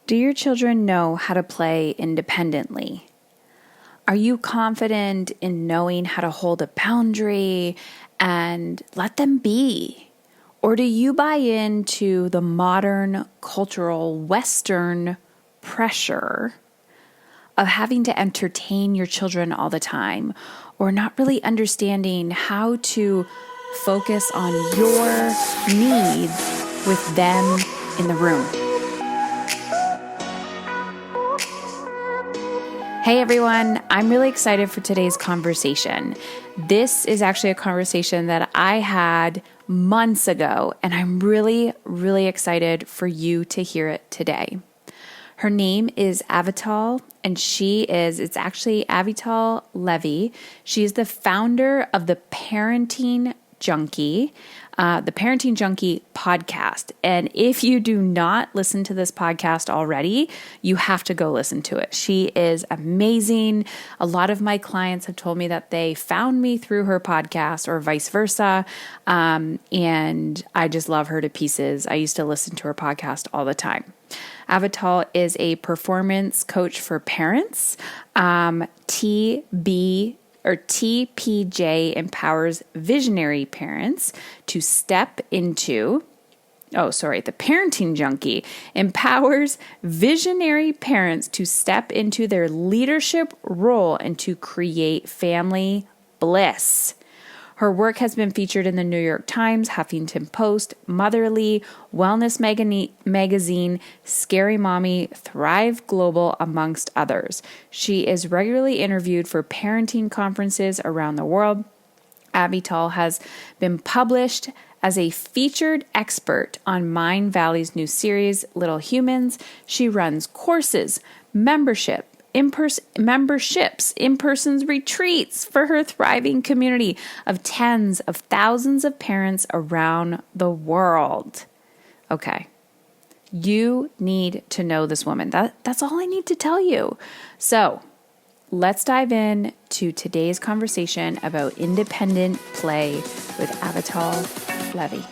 Do your children know how to play independently? Are you confident in knowing how to hold a boundary and let them be? Or do you buy into the modern, cultural, Western pressure of having to entertain your children all the time, or not really understanding how to focus on your needs with them in the room? Hey everyone, I'm really excited for today's conversation. This is actually a conversation that I had months ago, and I'm really, really excited for you to hear it today. Her name is Avital, and it's actually Avital Levy. She is the founder of the Parenting Junkie podcast. And if you do not listen to this podcast already, you have to go listen to it. She is amazing. A lot of my clients have told me that they found me through her podcast or vice versa. And I just love her to pieces. I used to listen to her podcast all the time. Avital is a performance coach for parents. TPJ empowers visionary parents to step into, the Parenting Junkie empowers visionary parents to step into their leadership role and to create family bliss. Her work has been featured in the New York Times, Huffington Post, Motherly, Wellness Magazine, Scary Mommy, Thrive Global, amongst others. She is regularly interviewed for parenting conferences around the world. Avital has been published as a featured expert on Mind Valley's new series, Little Humans. She runs courses, in-person retreats for her thriving community of tens of thousands of parents around the world. Okay. You need to know this woman. That's all I need to tell you. So let's dive in to today's conversation about independent play with Avital Levy.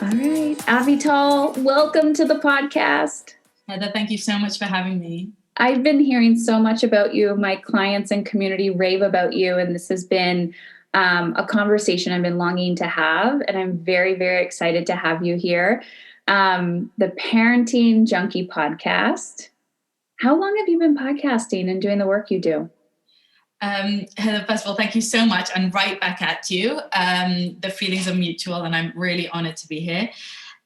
All right, Avital, welcome to the podcast. Heather, thank you so much for having me. I've been hearing so much about you. My clients and community rave about you, and this has been a conversation I've been longing to have, and I'm very, very excited to have you here. The Parenting Junkie podcast. How long have you been podcasting and doing the work you do? Heather, first of all, thank you so much. And right back at you. The feelings are mutual and I'm really honored to be here.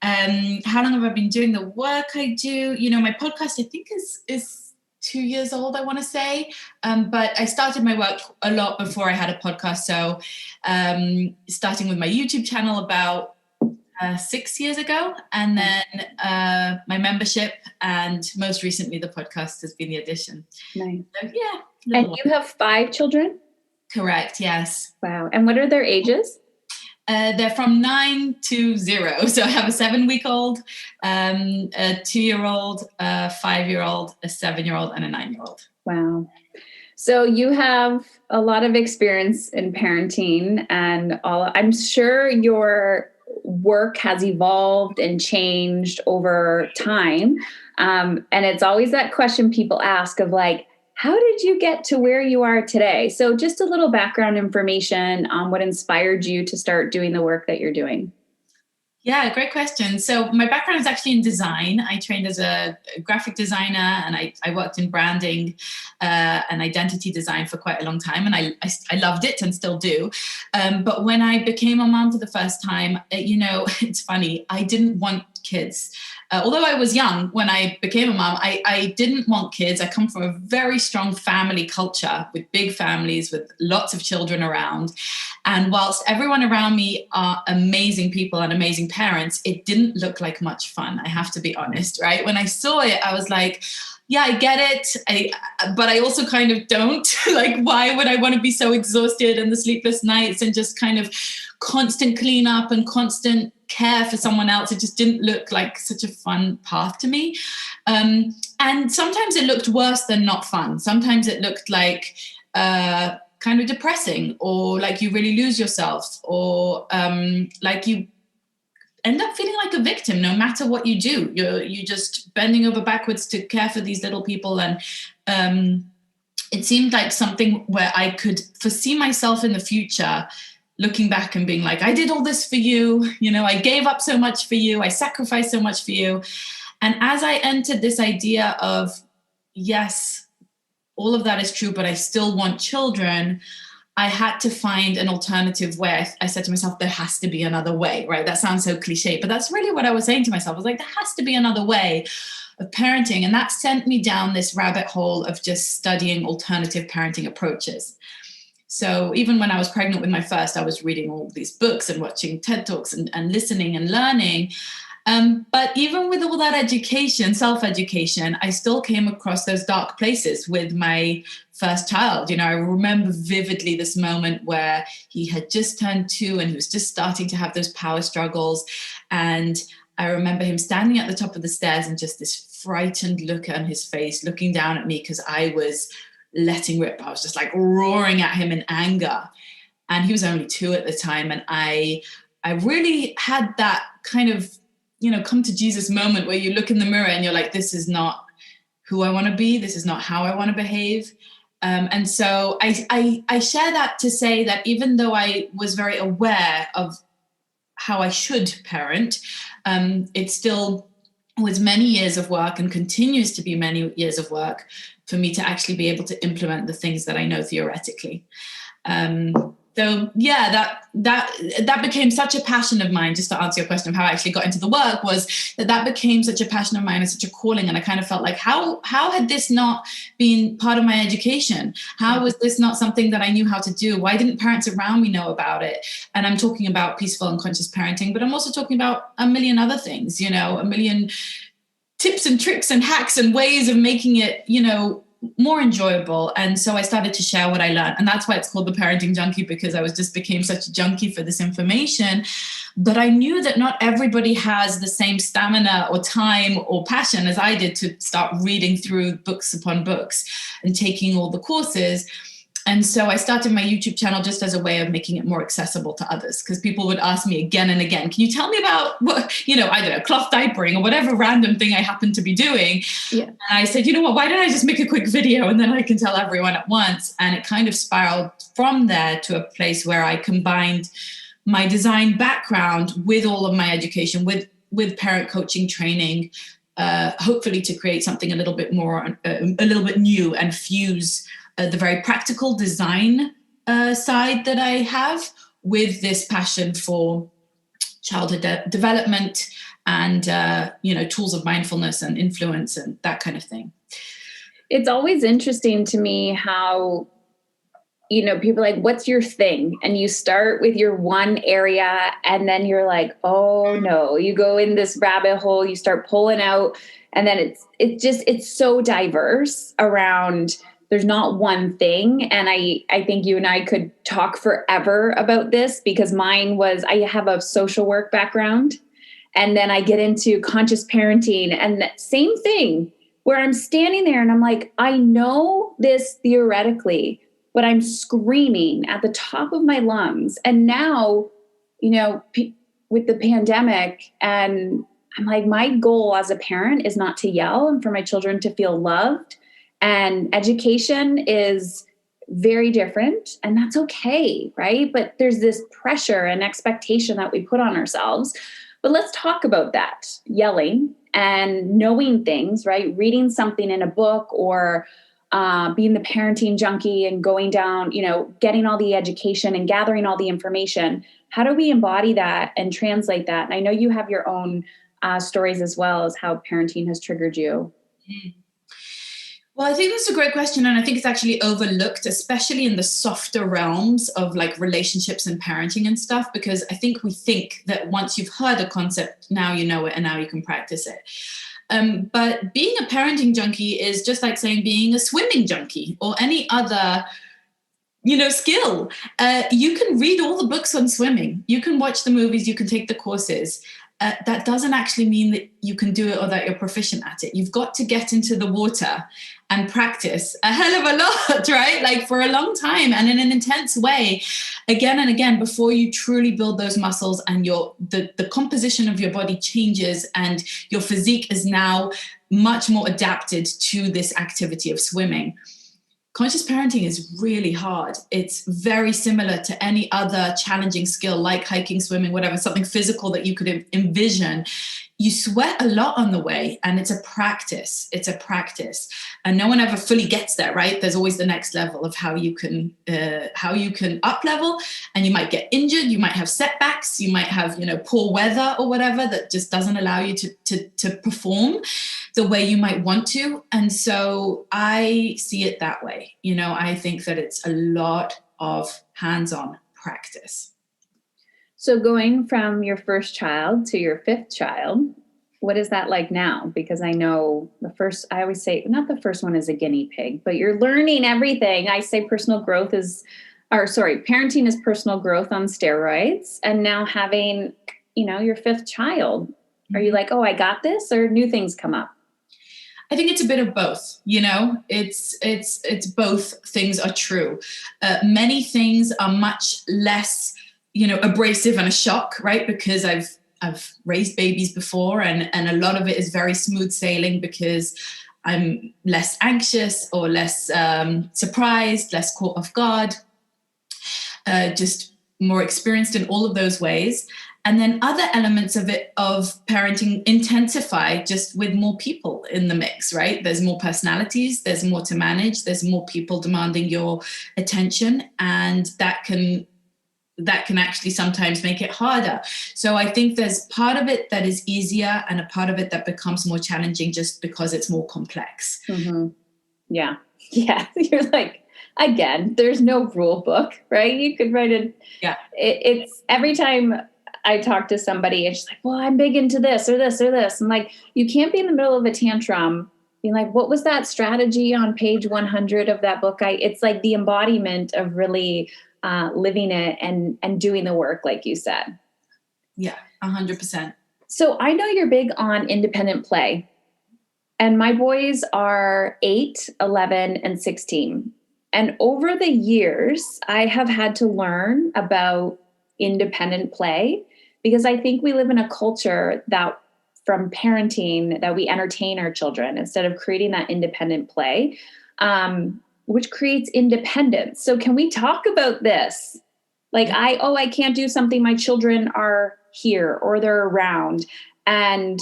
How long have I been doing the work I do? You know, my podcast, I think is 2 years old, I want to say. But I started my work a lot before I had a podcast. So starting with my YouTube channel about 6 years ago, and then my membership, and most recently the podcast has been the addition. Nice. So, yeah. And you have 5 children? Correct, yes. Wow. And what are their ages? They're from 9 to 0. So I have a 7-week-old, a 2-year-old, a 5-year-old, a 7-year-old, and a 9-year-old. Wow. So you have a lot of experience in parenting, and I'm sure your work has evolved and changed over time. And it's always that question people ask of like, how did you get to where you are today? So just a little background information on what inspired you to start doing the work that you're doing. Yeah, great question. So my background is actually in design. I trained as a graphic designer, and I worked in branding and identity design for quite a long time. And I loved it and still do. But when I became a mom for the first time, it's funny, I didn't want kids. Although I was young when I became a mom, I didn't want kids. I come from a very strong family culture with big families, with lots of children around. And whilst everyone around me are amazing people and amazing parents, it didn't look like much fun. I have to be honest, right? When I saw it, I was like, yeah, I get it. But I also kind of don't. Like, why would I want to be so exhausted and the sleepless nights and just kind of constant cleanup and constant care for someone else? It just didn't look like such a fun path to me. And sometimes it looked worse than not fun. Sometimes it looked like kind of depressing, or like you really lose yourself, or like you end up feeling like a victim no matter what you do. You're just bending over backwards to care for these little people. And it seemed like something where I could foresee myself in the future looking back and being like, I did all this for you. I gave up so much for you. I sacrificed so much for you. And as I entered this idea of, yes, all of that is true, but I still want children, I had to find an alternative way. I said to myself, there has to be another way, right? That sounds so cliche, but that's really what I was saying to myself. I was like, there has to be another way of parenting. And that sent me down this rabbit hole of just studying alternative parenting approaches. So even when I was pregnant with my first, I was reading all these books and watching TED Talks and listening and learning. But even with all that education, self-education, I still came across those dark places with my first child. I remember vividly this moment where he had just turned 2 and he was just starting to have those power struggles. And I remember him standing at the top of the stairs and just this frightened look on his face, looking down at me because I was letting rip. I was just like roaring at him in anger. And he was only 2 at the time. And I really had that kind of, come to Jesus moment where you look in the mirror and you're like, this is not who I want to be. This is not how I want to behave. And so I share that to say that even though I was very aware of how I should parent, it still was many years of work and continues to be many years of work for me to actually be able to implement the things that I know theoretically. So yeah, that became such a passion of mine. Just to answer your question of how I actually got into the work, was that became such a passion of mine and such a calling. And I kind of felt like, how had this not been part of my education? How was this not something that I knew how to do? Why didn't parents around me know about it? And I'm talking about peaceful and conscious parenting, but I'm also talking about a million other things, a million tips and tricks and hacks and ways of making it, more enjoyable. And so I started to share what I learned. And that's why it's called the Parenting Junkie, because I became such a junkie for this information. But I knew that not everybody has the same stamina or time or passion as I did to start reading through books upon books and taking all the courses. And so I started my YouTube channel just as a way of making it more accessible to others, because people would ask me again and again, can you tell me about what, I don't know, cloth diapering or whatever random thing I happen to be doing. Yeah. And I said, why don't I just make a quick video and then I can tell everyone at once? And it kind of spiraled from there to a place where I combined my design background with all of my education, with parent coaching training, hopefully to create something a little bit more, a little bit new, and fuse the very practical design side that I have with this passion for childhood development and, tools of mindfulness and influence and that kind of thing. It's always interesting to me how, people are like, what's your thing? And you start with your one area and then you're like, oh no, you go in this rabbit hole, you start pulling out, and then it's so diverse around. There's not one thing. And I think you and I could talk forever about this, because mine was, I have a social work background, and then I get into conscious parenting, and that same thing where I'm standing there and I'm like, I know this theoretically, but I'm screaming at the top of my lungs. And now, with the pandemic, and I'm like, my goal as a parent is not to yell and for my children to feel loved. And education is very different, and that's okay, right? But there's this pressure and expectation that we put on ourselves. But let's talk about that, yelling and knowing things, right? Reading something in a book, or being the parenting junkie and going down, getting all the education and gathering all the information. How do we embody that and translate that? And I know you have your own stories as well as how parenting has triggered you. Mm-hmm. Well, I think that's a great question. And I think it's actually overlooked, especially in the softer realms of like relationships and parenting and stuff, because I think we think that once you've heard a concept, now you know it and now you can practice it. But being a parenting junkie is just like saying being a swimming junkie or any other skill. You can read all the books on swimming. You can watch the movies. You can take the courses. That doesn't actually mean that you can do it or that you're proficient at it. You've got to get into the water and practice a hell of a lot, right? Like for a long time and in an intense way, again and again, before you truly build those muscles and the composition of your body changes and your physique is now much more adapted to this activity of swimming. Conscious parenting is really hard. It's very similar to any other challenging skill like hiking, swimming, whatever, something physical that you could envision. You sweat a lot on the way, and it's a practice. It's a practice. And no one ever fully gets there, right? There's always the next level of how you can up level, and you might get injured. You might have setbacks. You might have, poor weather or whatever that just doesn't allow you to perform the way you might want to. And so I see it that way. I think that it's a lot of hands-on practice. So going from your first child to your fifth child, what is that like now? Because I know I always say, not the first one is a guinea pig, but you're learning everything. I say parenting is personal growth on steroids. And now having, your fifth child, are you like, oh, I got this, or new things come up? I think it's a bit of both, it's both things are true. Many things are much less, abrasive and a shock, right? Because I've raised babies before and a lot of it is very smooth sailing because I'm less anxious or less surprised, less caught off guard, just more experienced in all of those ways. And then other elements of parenting intensify just with more people in the mix, right? There's more personalities, there's more to manage, there's more people demanding your attention, and that can actually sometimes make it harder. So I think there's part of it that is easier and a part of it that becomes more challenging just because it's more complex. Mm-hmm. Yeah. Yeah. You're like, again, there's no rule book, right? You could write it. Yeah. It's every time I talk to somebody, it's just like, well, I'm big into this or this or this. I'm like, you can't be in the middle of a tantrum being like, what was that strategy on page 100 of that book? It's like the embodiment of really living it and doing the work, like you said. Yeah, 100%. So I know you're big on independent play, and my boys are 8, 11, and 16. And over the years, I have had to learn about independent play because I think we live in a culture that from parenting that we entertain our children instead of creating that independent play. Which creates independence. So can we talk about this? Like, I can't do something. My children are here or they're around, and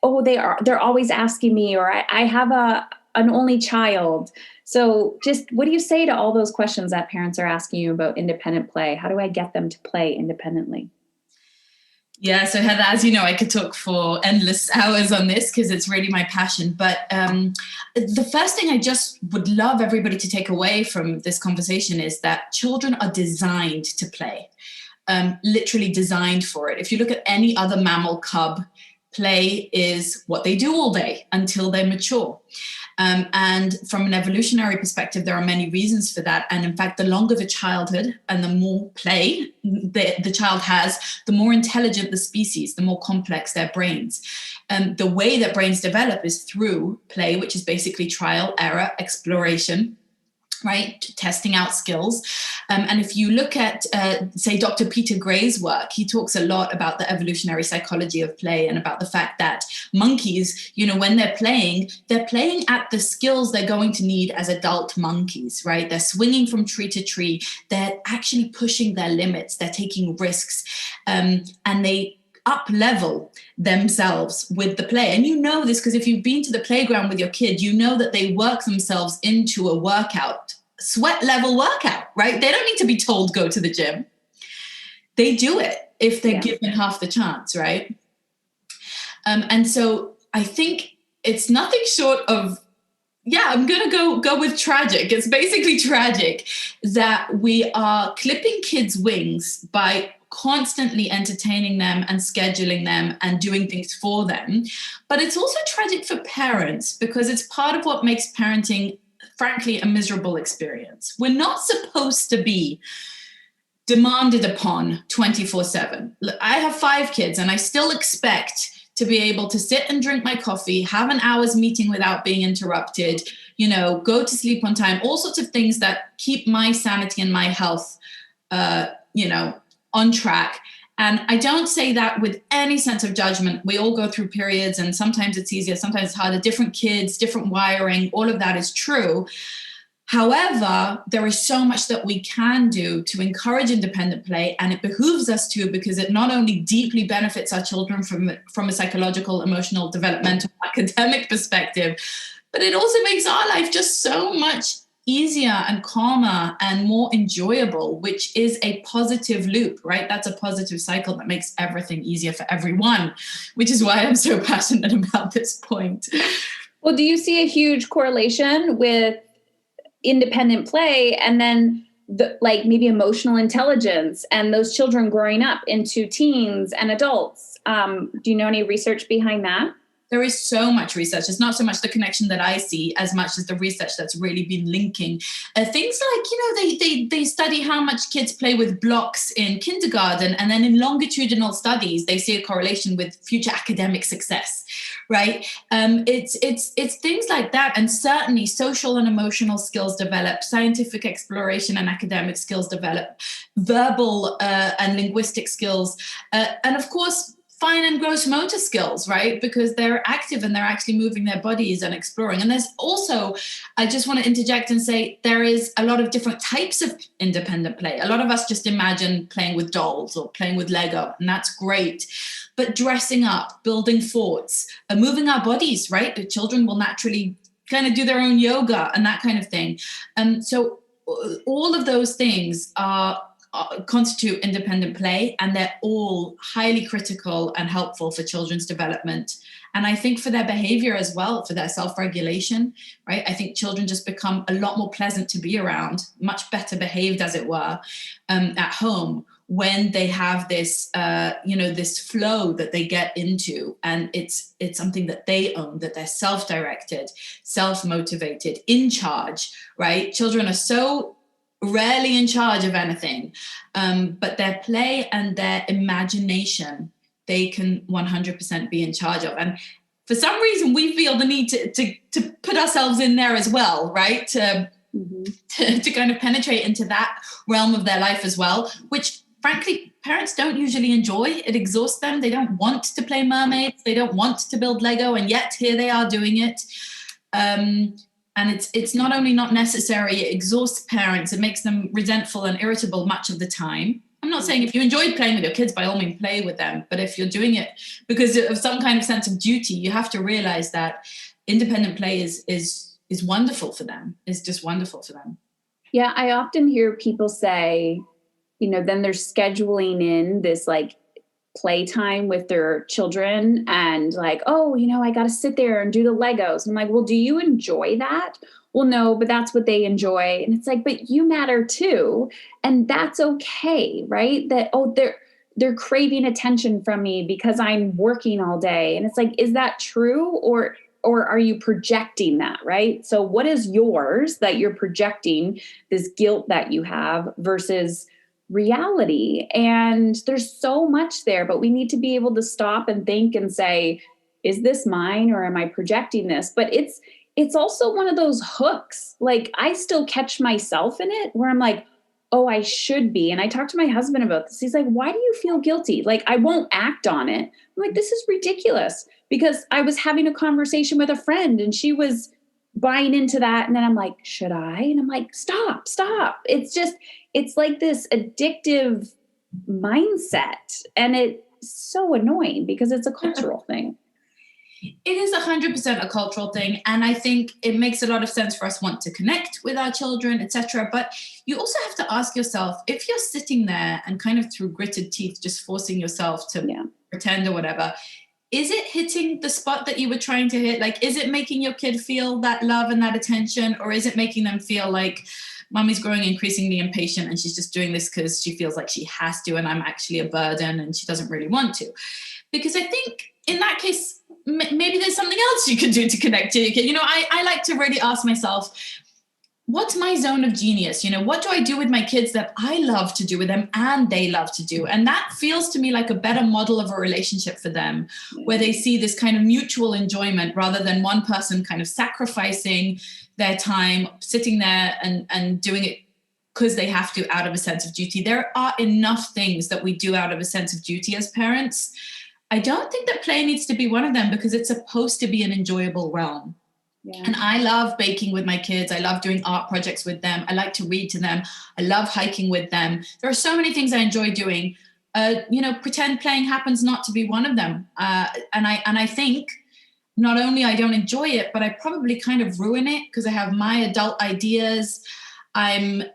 they're always asking me, or I have an only child. So just what do you say to all those questions that parents are asking you about independent play? How do I get them to play independently? Yeah, so Heather, as you know, I could talk for endless hours on this because it's really my passion. But the first thing I just would love everybody to take away from this conversation is that children are designed to play, literally designed for it. If you look at any other mammal cub, play is what they do all day until they mature. And from an evolutionary perspective, there are many reasons for that. And in fact, the longer the childhood and the more play the child has, the more intelligent the species, the more complex their brains. The way that brains develop is through play, which is basically trial, error, exploration, right? Testing out skills. And if you look at, say, Dr. Peter Gray's work, he talks a lot about the evolutionary psychology of play and about the fact that monkeys, when they're playing at the skills they're going to need as adult monkeys, right? They're swinging from tree to tree. They're actually pushing their limits. They're taking risks. And they up level themselves with the play. And you know this because if you've been to the playground with your kid, you know that they work themselves into a workout, sweat level workout, right? They don't need to be told go to the gym. They do it if they're given half the chance, right? And so I think it's nothing short of, I'm going to go with tragic. It's basically tragic that we are clipping kids' wings by constantly entertaining them and scheduling them and doing things for them. But it's also tragic for parents because it's part of what makes parenting frankly, a miserable experience. We're not supposed to be demanded upon 24/7. I have 5 kids and I still expect to be able to sit and drink my coffee, have an hour's meeting without being interrupted, go to sleep on time, all sorts of things that keep my sanity and my health, on track. And I don't say that with any sense of judgment. We all go through periods, and sometimes it's easier, sometimes it's harder. Different kids, different wiring, all of that is true. However, there is so much that we can do to encourage independent play, and it behooves us to, because it not only deeply benefits our children from a psychological, emotional, developmental, academic perspective, but it also makes our life just so much easier and calmer and more enjoyable, which is a positive loop, right? That's a positive cycle that makes everything easier for everyone, which is why I'm so passionate about this point. Well, do you see a huge correlation with independent play and then maybe emotional intelligence and those children growing up into teens and adults? Do you know any research behind that? There is so much research. It's not so much the connection that I see as much as the research that's really been linking things like, they study how much kids play with blocks in kindergarten, and then in longitudinal studies, they see a correlation with future academic success, right? It's things like that. And certainly social and emotional skills develop, scientific exploration and academic skills develop, verbal and linguistic skills, and of course, fine and gross motor skills, right? Because they're active and they're actually moving their bodies and exploring. And there's also, I just want to interject and say, there is a lot of different types of independent play. A lot of us just imagine playing with dolls or playing with Lego, and that's great. But dressing up, building forts, moving our bodies, right? The children will naturally kind of do their own yoga and that kind of thing. So all of those things constitute independent play, and they're all highly critical and helpful for children's development. And I think for their behavior as well, for their self-regulation, right? I think children just become a lot more pleasant to be around, much better behaved, as it were, at home, when they have this, this flow that they get into, and it's something that they own, that they're self-directed, self-motivated, in charge, right? Children are so rarely in charge of anything, but their play and their imagination, they can 100% be in charge of. And for some reason, we feel the need to put ourselves in there as well, right? To kind of penetrate into that realm of their life as well, which frankly, parents don't usually enjoy. It exhausts them. They don't want to play mermaids. They don't want to build Lego, and yet here they are doing it. And it's not only not necessary, it exhausts parents. It makes them resentful and irritable much of the time. I'm not saying if you enjoy playing with your kids, by all means, play with them. But if you're doing it because of some kind of sense of duty, you have to realize that independent play is wonderful for them. It's just wonderful for them. Yeah, I often hear people say, then they're scheduling in this playtime with their children and I got to sit there and do the Legos. And I'm like, well, do you enjoy that? Well, no, but that's what they enjoy. And it's but you matter too. And that's okay, right? That, they're craving attention from me because I'm working all day. And it's is that true? Or are you projecting that, right? So what is yours that you're projecting, this guilt that you have versus reality? And there's so much there, but we need to be able to stop and think and say, is this mine or am I projecting this? But it's also one of those hooks. I still catch myself in it where I'm oh, I should be. And I talked to my husband about this. He's why do you feel guilty? I won't act on it. I'm this is ridiculous, because I was having a conversation with a friend and she was buying into that. And then I'm should I? And I'm stop. It's this addictive mindset. And it's so annoying because it's a cultural thing. It is 100% a cultural thing. And I think it makes a lot of sense for us want to connect with our children, etc. But you also have to ask yourself, if you're sitting there and kind of through gritted teeth, just forcing yourself to pretend or whatever, is it hitting the spot that you were trying to hit? Is it making your kid feel that love and that attention? Or is it making them feel mommy's growing increasingly impatient and she's just doing this because she feels like she has to, and I'm actually a burden and she doesn't really want to? Because I think in that case, maybe there's something else you can do to connect to your kid. I like to really ask myself, what's my zone of genius? What do I do with my kids that I love to do with them and they love to do? And that feels to me like a better model of a relationship for them, where they see this kind of mutual enjoyment rather than one person kind of sacrificing their time, sitting there and doing it because they have to out of a sense of duty. There are enough things that we do out of a sense of duty as parents. I don't think that play needs to be one of them, because it's supposed to be an enjoyable realm. Yeah. And I love baking with my kids. I love doing art projects with them. I like to read to them. I love hiking with them. There are so many things I enjoy doing. Pretend playing happens not to be one of them. And I think not only I don't enjoy it, but I probably kind of ruin it because I have my adult ideas. Have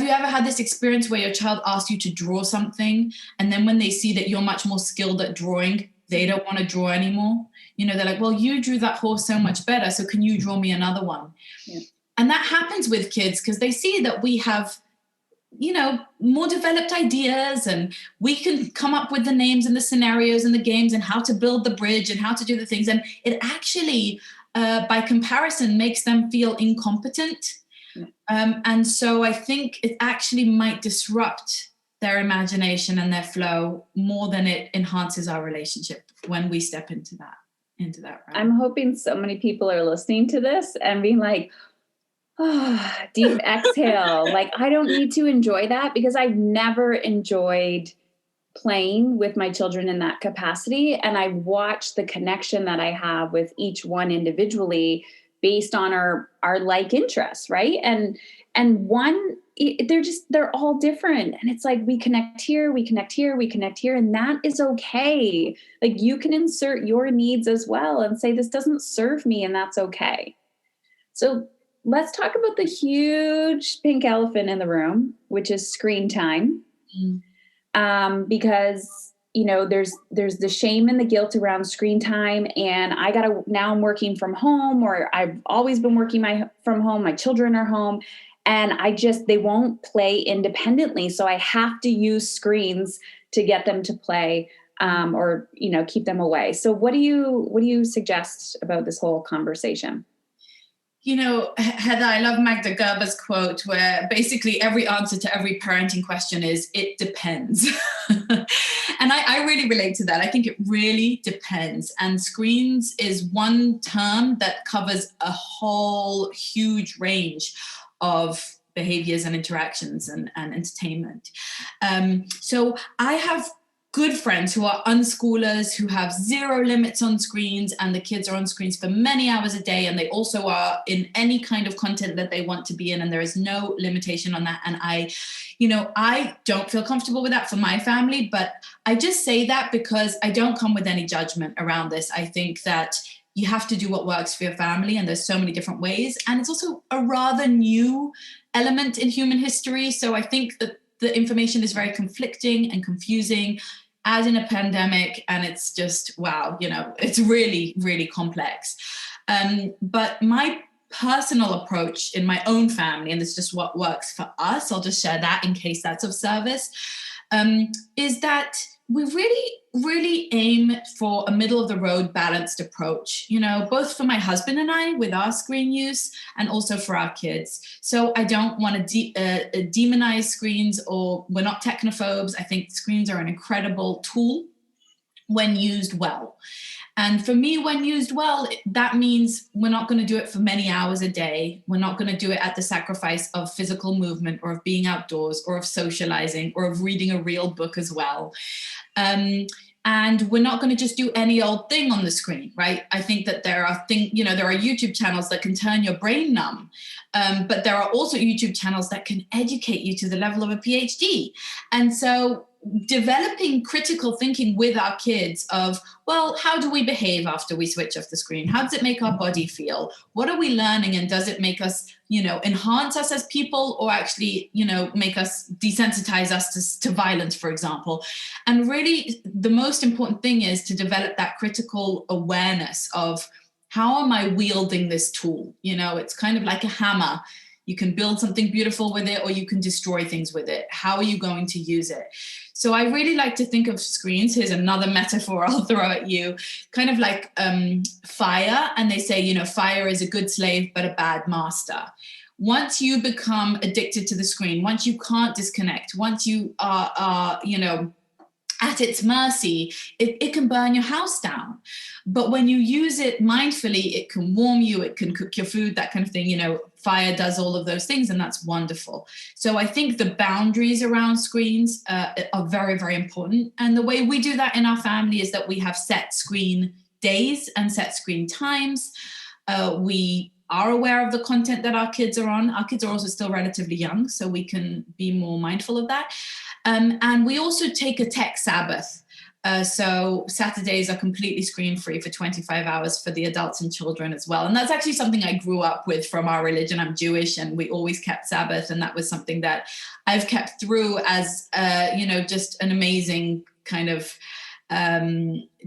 you ever had this experience where your child asks you to draw something, and then when they see that you're much more skilled at drawing, they don't want to draw anymore? They're like, well, you drew that horse so much better, so can you draw me another one? Yeah. And that happens with kids because they see that we have, more developed ideas, and we can come up with the names and the scenarios and the games and how to build the bridge and how to do the things. And it actually, by comparison, makes them feel incompetent. Yeah. And so I think it actually might disrupt their imagination and their flow more than it enhances our relationship when we step into that realm. I'm hoping so many people are listening to this and being like, oh, deep exhale. Like, I don't need to enjoy that, because I've never enjoyed playing with my children in that capacity. And I watch the connection that I have with each one individually based on our like interests. Right. And they're all different. And it's like, we connect here, we connect here, we connect here. And that is okay. Like, you can insert your needs as well and say, this doesn't serve me, and that's okay. So let's talk about the huge pink elephant in the room, which is screen time. Because, there's the shame and the guilt around screen time. And now I'm working from home, or I've always been working from home. My children are home, and they won't play independently. So I have to use screens to get them to play, or keep them away. So what do you suggest about this whole conversation? Heather, I love Magda Gerber's quote, where basically every answer to every parenting question is, it depends. And I really relate to that. I think it really depends. And screens is one term that covers a whole huge range of behaviors and interactions and entertainment. So I have good friends who are unschoolers, who have zero limits on screens, and the kids are on screens for many hours a day, and they also are in any kind of content that they want to be in, and there is no limitation on that. And I don't feel comfortable with that for my family, but I just say that because I don't come with any judgment around this. I think that you have to do what works for your family, and there's so many different ways, and it's also a rather new element in human history. So I think that the information is very conflicting and confusing, as in a pandemic, and it's just, wow, it's really, really complex. But my personal approach in my own family, and this is just what works for us, I'll just share that in case that's of service, is that we really, really aim for a middle of the road balanced approach, both for my husband and I with our screen use, and also for our kids. So I don't want to demonize screens, or we're not technophobes. I think screens are an incredible tool when used well. And for me, when used well, that means we're not going to do it for many hours a day. We're not going to do it at the sacrifice of physical movement, or of being outdoors, or of socializing, or of reading a real book as well. And we're not going to just do any old thing on the screen, right? I think that there are YouTube channels that can turn your brain numb. But there are also YouTube channels that can educate you to the level of a PhD. And so developing critical thinking with our kids of, well, how do we behave after we switch off the screen? How does it make our body feel? What are we learning? And does it make us, enhance us as people, or actually, make us desensitize us to violence, for example? And really, the most important thing is to develop that critical awareness of, how am I wielding this tool? It's kind of like a hammer. You can build something beautiful with it, or you can destroy things with it. How are you going to use it? So I really like to think of screens. Here's another metaphor I'll throw at you, kind of like fire. And they say, fire is a good slave, but a bad master. Once you become addicted to the screen, once you can't disconnect, once you are at its mercy, it can burn your house down. But when you use it mindfully, it can warm you, it can cook your food, that kind of thing. Fire does all of those things, and that's wonderful. So I think the boundaries around screens are very, very important. And the way we do that in our family is that we have set screen days and set screen times. We are aware of the content that our kids are on. Our kids are also still relatively young, so we can be more mindful of that. And we also take a tech Sabbath. So Saturdays are completely screen-free for 25 hours for the adults and children as well. And that's actually something I grew up with from our religion. I'm Jewish, and we always kept Sabbath. And that was something that I've kept through as, just an amazing kind of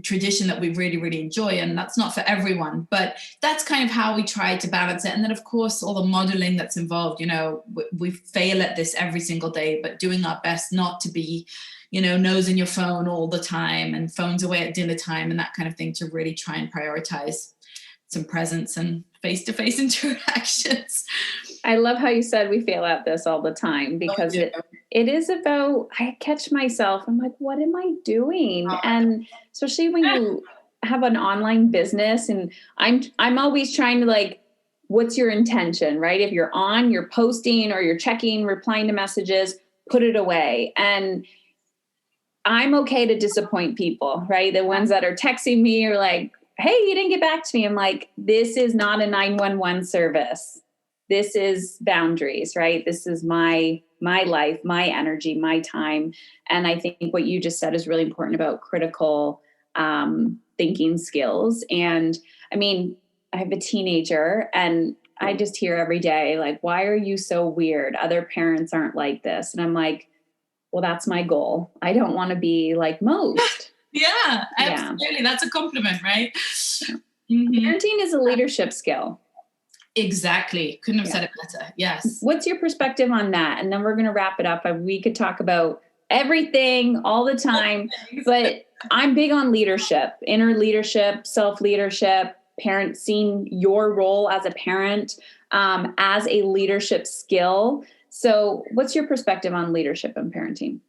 tradition that we really, really enjoy. And that's not for everyone, but that's kind of how we try to balance it. And then, of course, all the modeling that's involved, we fail at this every single day, but doing our best not to be, nose in your phone all the time and phones away at dinner time and that kind of thing, to really try and prioritize some presence and face-to-face interactions. I love how you said we fail at this all the time, because it is about, I catch myself, I'm like, what am I doing? And especially when you have an online business, and I'm always trying to what's your intention, right? If you're you're posting or you're checking, replying to messages, put it away. And I'm okay to disappoint people, right? The ones that are texting me are like, hey, you didn't get back to me. I'm like, this is not a 911 service. This is boundaries, right? This is my life, my energy, my time. And I think what you just said is really important about critical thinking skills. And I mean, I have a teenager, and I just hear every day, why are you so weird? Other parents aren't like this. And I'm like, well, that's my goal. I don't want to be like most. Yeah, absolutely. Yeah. That's a compliment, right? Mm-hmm. Parenting is a leadership skill. Exactly. Couldn't have said it better. Yes. What's your perspective on that? And then we're going to wrap it up. We could talk about everything all the time, but I'm big on leadership, inner leadership, self-leadership, seeing your role as a parent as a leadership skill. So what's your perspective on leadership and parenting?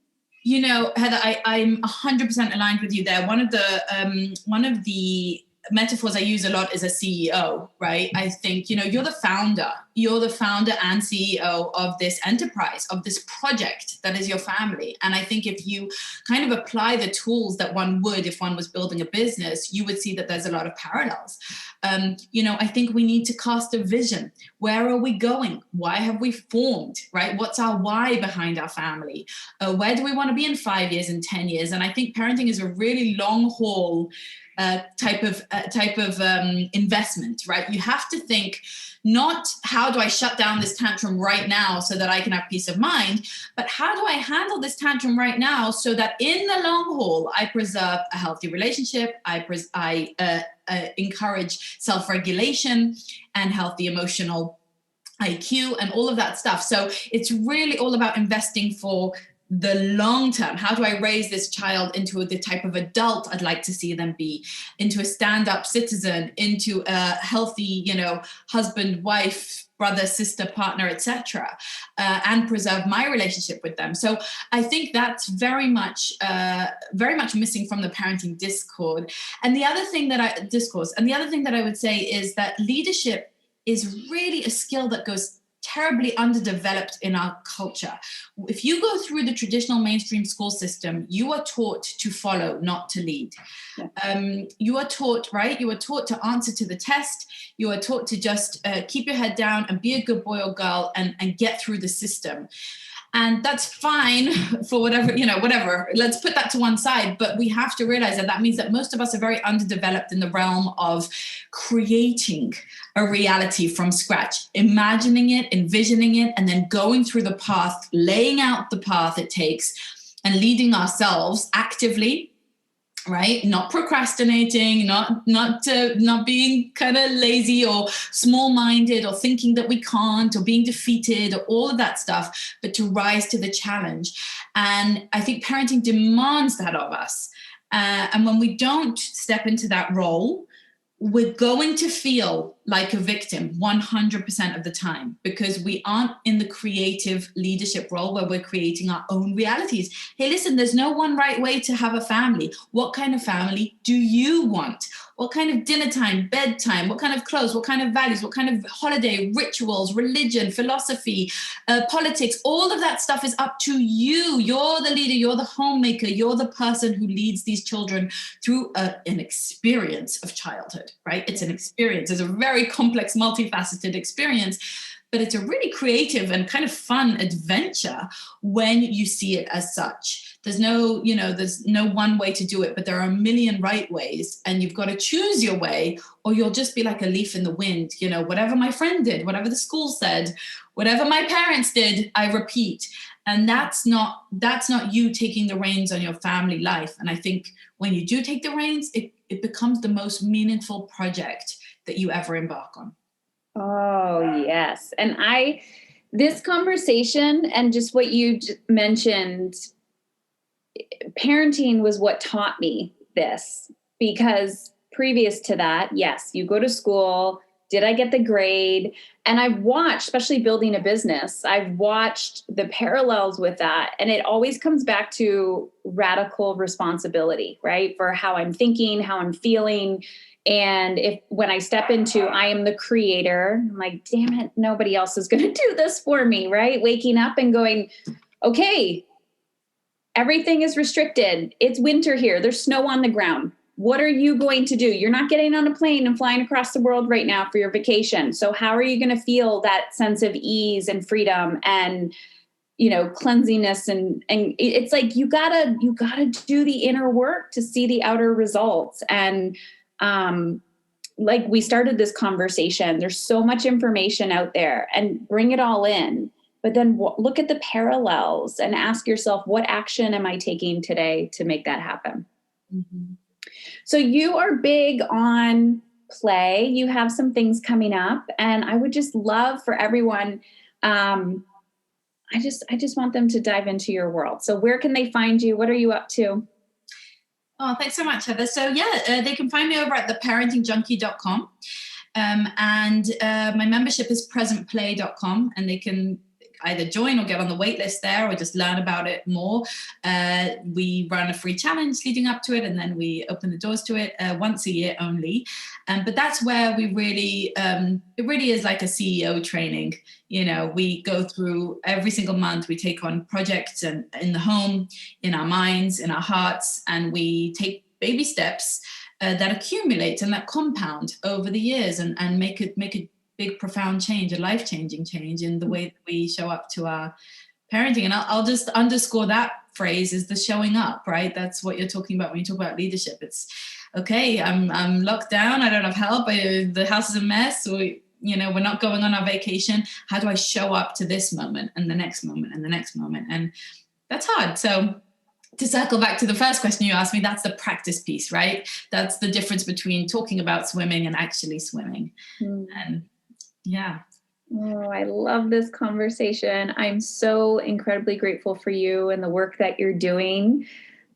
Heather, I'm 100% aligned with you there. One of the metaphors I use a lot is a CEO, right? I think, you're the founder and CEO of this enterprise, of this project that is your family. And I think if you kind of apply the tools that one would if one was building a business, you would see that there's a lot of parallels. I think we need to cast a vision. Where are we going? Why have we formed, right? What's our why behind our family? Where do we want to be in 5 years and 10 years? And I think parenting is a really long haul type of investment, right? You have to think not how do I shut down this tantrum right now so that I can have peace of mind, but how do I handle this tantrum right now so that in the long haul I preserve a healthy relationship, I encourage self-regulation and healthy emotional IQ and all of that stuff. So it's really all about investing for the long term. How do I raise this child into the type of adult I'd like to see them be, into a stand-up citizen, into a healthy, husband, wife, brother, sister, partner, etc., and preserve my relationship with them. So I think that's very much missing from the parenting discourse. And the other thing that I would say is that leadership is really a skill that goes terribly underdeveloped in our culture. If you go through the traditional mainstream school system, you are taught to follow, not to lead. You are taught, right? You are taught to answer to the test. You are taught to just keep your head down and be a good boy or girl and get through the system. And that's fine for whatever. Let's put that to one side. But we have to realize that means that most of us are very underdeveloped in the realm of creating a reality from scratch, imagining it, envisioning it, and then going through the path, laying out the path it takes, and leading ourselves actively right? Not procrastinating, not being kind of lazy or small-minded or thinking that we can't or being defeated or all of that stuff, but to rise to the challenge. And I think parenting demands that of us. And when we don't step into that role, we're going to feel like a victim 100% of the time, because we aren't in the creative leadership role where we're creating our own realities. Hey, listen, there's no one right way to have a family. What kind of family do you want? What kind of dinner time, bedtime, what kind of clothes, what kind of values, what kind of holiday, rituals, religion, philosophy, politics, all of that stuff is up to you. You're the leader, you're the homemaker, you're the person who leads these children through an experience of childhood, right? It's an experience. It's a very complex, multifaceted experience, but it's a really creative and kind of fun adventure when you see it as such. There's no one way to do it, but there are a million right ways, and you've got to choose your way, or you'll just be like a leaf in the wind. Whatever my friend did, whatever the school said, whatever my parents did, I repeat. And that's not you taking the reins on your family life. And I think when you do take the reins, it becomes the most meaningful project that you ever embark on. Oh, yes. And this conversation and just what you mentioned, parenting was what taught me this, because previous to that, yes, you go to school. Did I get the grade? And I've watched, especially building a business, I've watched the parallels with that. And it always comes back to radical responsibility, right? For how I'm thinking, how I'm feeling. And when I step into, I am the creator, I'm like, damn it, nobody else is going to do this for me, right? Waking up and going, okay, everything is restricted. It's winter here. There's snow on the ground. What are you going to do? You're not getting on a plane and flying across the world right now for your vacation. So how are you going to feel that sense of ease and freedom and, cleansiness? And it's like, you gotta do the inner work to see the outer results. And, like we started this conversation, there's so much information out there, and bring it all in. But then look at the parallels and ask yourself, what action am I taking today to make that happen? Mm-hmm. So you are big on play. You have some things coming up, and I would just love for everyone. I just want them to dive into your world. So where can they find you? What are you up to? Oh, thanks so much, Heather. So they can find me over at theparentingjunkie.com. And my membership is presentplay.com, and they can either join or get on the wait list there, or just learn about it more. We run a free challenge leading up to it, and then we open the doors to it once a year only. But that's where we really, it really is like a CEO training. We go through every single month, we take on projects and in the home, in our minds, in our hearts, and we take baby steps that accumulate and that compound over the years and make a big, profound change, a life-changing change in the way that we show up to our parenting. And I'll just underscore that phrase, is the showing up, right? That's what you're talking about when you talk about leadership. It's okay, I'm locked down, I don't have help, the house is a mess, or we're not going on our vacation. How do I show up to this moment and the next moment and the next moment? And that's hard. So to circle back to the first question you asked me, that's the practice piece, right? That's the difference between talking about swimming and actually swimming. And yeah. Oh, I love this conversation. I'm so incredibly grateful for you and the work that you're doing.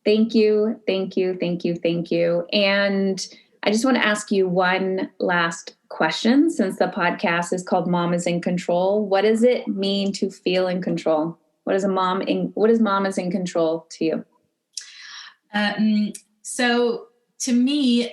Thank you, thank you, thank you, thank you. And I just want to ask you one last question, since the podcast is called Mom is in Control. What does it mean to feel in control? What is mom is in control to you? So to me,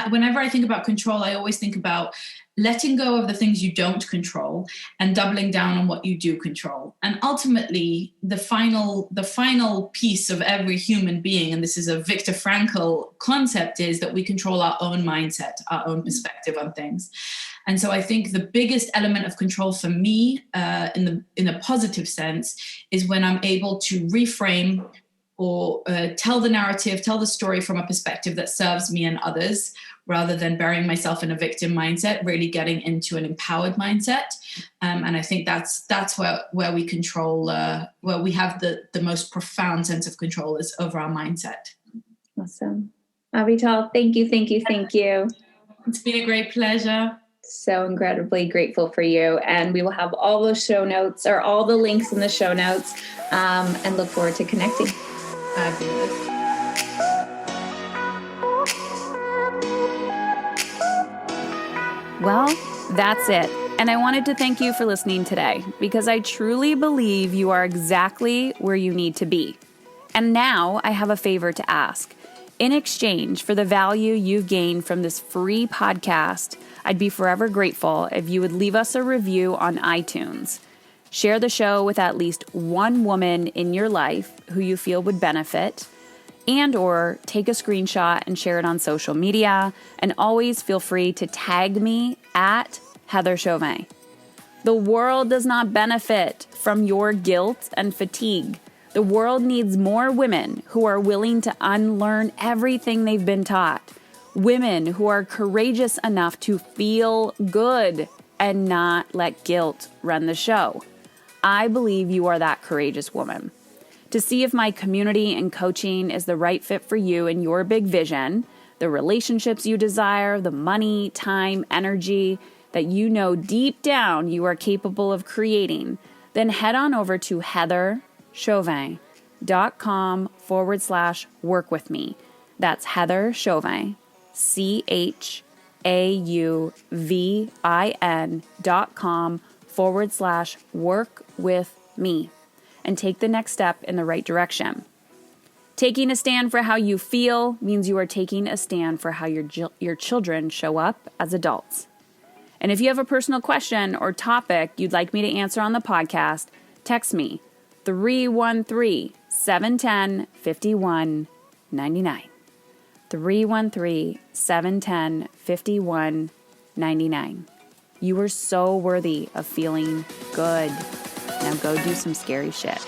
whenever I think about control, I always think about letting go of the things you don't control and doubling down on what you do control. And ultimately, the final piece of every human being, and this is a Viktor Frankl concept, is that we control our own mindset, our own perspective on things. And so I think the biggest element of control for me, in a positive sense, is when I'm able to reframe or tell the narrative, tell the story from a perspective that serves me and others, rather than burying myself in a victim mindset, really getting into an empowered mindset. And I think that's where we control, where we have the most profound sense of control is over our mindset. Awesome. Avital, thank you, thank you, thank you. It's been a great pleasure. So incredibly grateful for you. And we will have all the show notes or all the links in the show notes, and look forward to connecting. Fabulous. Well, that's it. And I wanted to thank you for listening today because I truly believe you are exactly where you need to be. And now I have a favor to ask. In exchange for the value you've gained from this free podcast, I'd be forever grateful if you would leave us a review on iTunes. Share the show with at least one woman in your life who you feel would benefit, and or take a screenshot and share it on social media. And always feel free to tag me at Heather Chauvin. The world does not benefit from your guilt and fatigue. The world needs more women who are willing to unlearn everything they've been taught. Women who are courageous enough to feel good and not let guilt run the show. I believe you are that courageous woman. To see if my community and coaching is the right fit for you and your big vision, the relationships you desire, the money, time, energy that you know deep down you are capable of creating, then head on over to heatherchauvin.com/work with me. That's Heather Chauvin, CHAUVIN.com/work with me, and take the next step in the right direction. Taking a stand for how you feel means you are taking a stand for how your children show up as adults. And if you have a personal question or topic you'd like me to answer on the podcast, text me 313-710-5199. 313-710-5199. You are so worthy of feeling good. Now go do some scary shit.